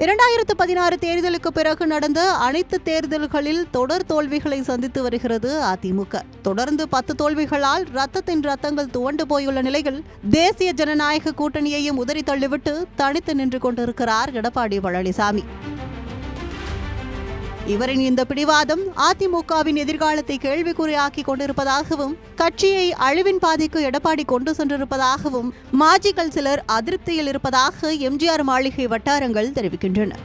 2016 தேர்தலுக்கு பிறகு நடந்த அனைத்து தேர்தல்களில் தொடர் தோல்விகளை சந்தித்து வருகிறது அதிமுக. தொடர்ந்து 10 தோல்விகளால் ரத்தங்கள் துவண்டு போயுள்ள நிலையில் தேசிய ஜனநாயக கூட்டணியையும் உதறி தள்ளிவிட்டு தனித்து நின்று கொண்டிருக்கிறார் எடப்பாடி பழனிசாமி. இவரின் இந்த பிடிவாதம் அதிமுகவின் எதிர்காலத்தை கேள்விக்குறியாக்கி கொண்டிருப்பதாகவும் கட்சியை அழிவின் பாதைக்கு எடப்பாடி கொண்டு சென்றிருப்பதாகவும் மாஜிகள் சிலர் அதிருப்தியில் இருப்பதாக எம்ஜிஆர் மாளிகை வட்டாரங்கள் தெரிவிக்கின்றன.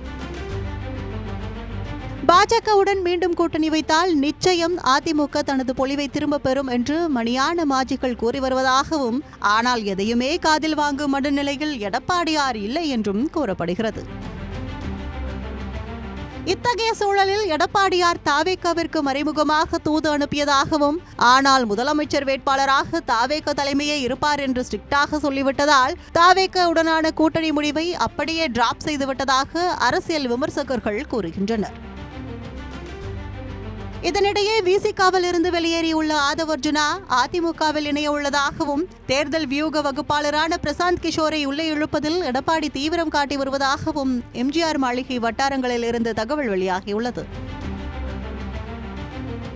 பாஜகவுடன் மீண்டும் கூட்டணி வைத்தால் நிச்சயம் அதிமுக தனது பொலிவை திரும்ப பெறும் என்று மணியான மாஜிகள் கூறி வருவதாகவும், ஆனால் எதையுமே காதில் வாங்கும் மனநிலையில் எடப்பாடியார் இல்லை என்றும் கூறப்படுகிறது. இத்தகைய சூழலில் எடப்பாடியார் தாவேகாவிற்கு மறைமுகமாக தூது அனுப்பியதாகவும், ஆனால் முதலமைச்சர் வேட்பாளராக தாவேகா தலைமையே இருப்பார் என்று ஸ்ட்ரிக்டாக சொல்லிவிட்டதால் தாவேகா உடனான கூட்டணி முடிவை அப்படியே டிராப் செய்துவிட்டதாக அரசியல் விமர்சகர்கள் கூறுகின்றனர். இதனிடையே விசிகாவில் இருந்து வெளியேறியுள்ள ஆதவர்ஜுனா அதிமுகவில் இணைய உள்ளதாகவும், தேர்தல் வியூக வகுப்பாளரான பிரசாந்த் கிஷோரை உள்ளே இழுப்பதில் எடப்பாடி தீவிரம் காட்டி வருவதாகவும் எம்ஜிஆர் மாளிகை வட்டாரங்களில் இருந்து தகவல் வெளியாகியுள்ளது.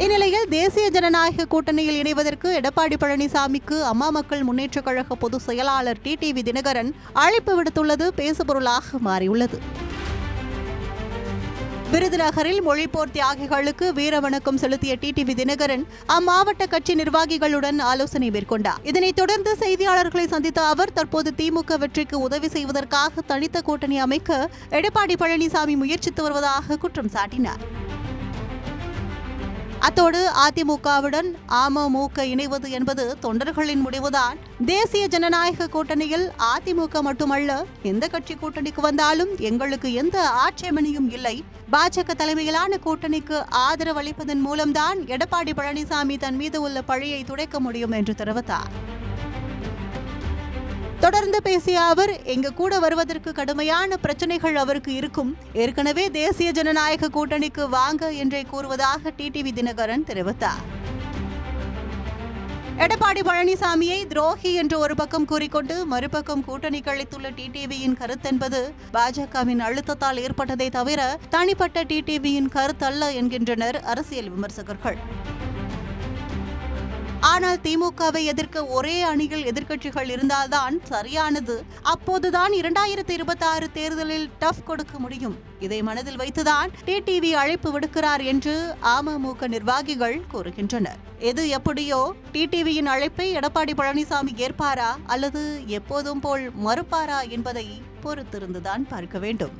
இந்நிலையில் தேசிய ஜனநாயக கூட்டணியில் இணைவதற்கு எடப்பாடி பழனிசாமிக்கு அம்மா மக்கள் முன்னேற்றக் கழக பொதுச் செயலாளர் டிடிவி தினகரன் அழைப்பு விடுத்துள்ளது பேசுபொருளாக மாறியுள்ளது. விருதுநகரில் மொழிப்போர் தியாகிகளுக்கு வீரவணக்கம் செலுத்திய டிடிவி தினகரன் அம்மாவட்ட கட்சி நிர்வாகிகளுடன் ஆலோசனை மேற்கொண்டார். இதனைத் தொடர்ந்து செய்தியாளர்களை சந்தித்த அவர் தற்போது திமுக வெற்றிக்கு உதவி செய்வதற்காக தனித்த கூட்டணி அமைக்க எடப்பாடி பழனிசாமி முயற்சித்து வருவதாக குற்றம் சாட்டினார். அத்தோடு அதிமுகவுடன் அமமுக இணைவது என்பது தொண்டர்களின் முடிவுதான். தேசிய ஜனநாயக கூட்டணியில் அதிமுக மட்டுமல்ல, எந்த கட்சி கூட்டணிக்கு வந்தாலும் எங்களுக்கு எந்த ஆட்சேபனையும் இல்லை. பாஜக தலைமையிலான கூட்டணிக்கு ஆதரவு அளிப்பதன் மூலம்தான் எடப்பாடி பழனிசாமி தன் மீது உள்ள பழியை துடைக்க முடியும் என்று தெரிவித்தார். தொடர்ந்து பேசிய அவர், எங்க கூட வருவதற்கு கடுமையான பிரச்சனைகள் அவருக்கு இருக்கும். ஏற்கனவே தேசிய ஜனநாயக கூட்டணிக்கு வாங்க என்றே கூறுவதாக டிடிவி தினகரன் தெரிவித்தார். எடப்பாடி பழனிசாமியை துரோகி என்று ஒரு பக்கம் கூறிக்கொண்டு மறுபக்கம் கூட்டணிக்கு அளித்துள்ள டிடிவியின் கருத்தென்பது பாஜகவின் அழுத்தத்தால் ஏற்பட்டதை தவிர தனிப்பட்ட டிடிவியின் கருத்தல்ல என்கின்றனர் அரசியல் விமர்சகர்கள். ஆனால் திமுகவை எதிர்க்க ஒரே அணியில் எதிர்க்கட்சிகள் இருந்தால்தான் சரியானது. அப்போதுதான் 2026 தேர்தலில் டஃப் கொடுக்க முடியும். இதை மனதில் வைத்துதான் டிடிவி அழைப்பு விடுக்கிறார் என்று அமமுக நிர்வாகிகள் கூறுகின்றனர். எது எப்படியோ டிடிவியின் அழைப்பை எடப்பாடி பழனிசாமி ஏற்பாரா அல்லது எப்போதும் போல் மறுப்பாரா என்பதை பொறுத்திருந்துதான் பார்க்க வேண்டும்.